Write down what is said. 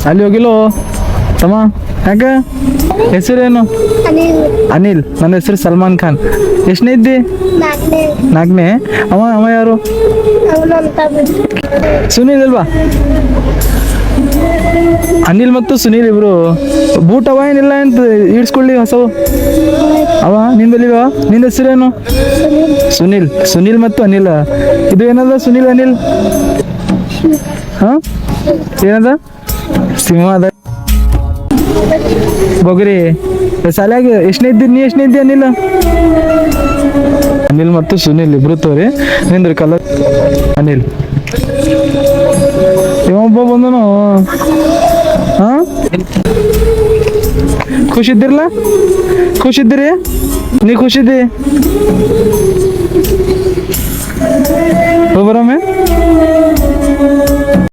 ಅಲ್ಲಿ ಹೋಗಿಲ್ಲೋ ತಮ್ಮ ಯಾಕೆ ಹೆಸರೇನು ಅನಿಲ್ ನನ್ನ ಹೆಸರು ಸಲ್ಮಾನ್ ಖಾನ್ ಎಷ್ಟನೇ ಇದ್ದಿ ನಾಲ್ಕನೇ ಅವ ಅವ ಯಾರು ಸುನೀಲ್ ಅಲ್ವಾ ಅನಿಲ್ ಮತ್ತು ಸುನೀಲ್ ಇಬ್ರು ಬೂಟ್ ಅವ ಏನಿಲ್ಲ ಅಂತ ಇಡ್ಸ್ಕೊಳ್ಳಿ ಹೊಸವು ಅವ ನಿಂದಲ್ಲಿವ ನಿಂದ ಹೆಸರೇನು ಸುನೀಲ್ ಸುನೀಲ್ ಮತ್ತು ಅನಿಲ್ ಇದು ಏನದ ಸುನೀಲ್ ಅನಿಲ್ ಹಾ ಏನದ ಸಿಂಹ ಅದ ಬೊಗರಿ ಶಾಲ್ಯಾಗ ಎಷ್ಟನೇ ಇದ್ದಿ ನೀ ಎಷ್ಟನೇ ಇದ್ದಿ ಅನಿಲ್ ಅನಿಲ್ ಮತ್ತು ಸುನೀಲ್ ಇಬ್ರು ತೋರಿ ನಿಂದ್ರಿ ಕಲರ್ ಅನಿಲ್ ಇವೊಬ್ಬ ಬಂದನು ಹಾ ಖುಷಿದ್ದಿರಲ್ಲ ಖುಷಿದ್ದೀರಿ ನೀ ಖುಷಿದ್ದಿ ಹೋಗ್ಬರಮ್ಮೆ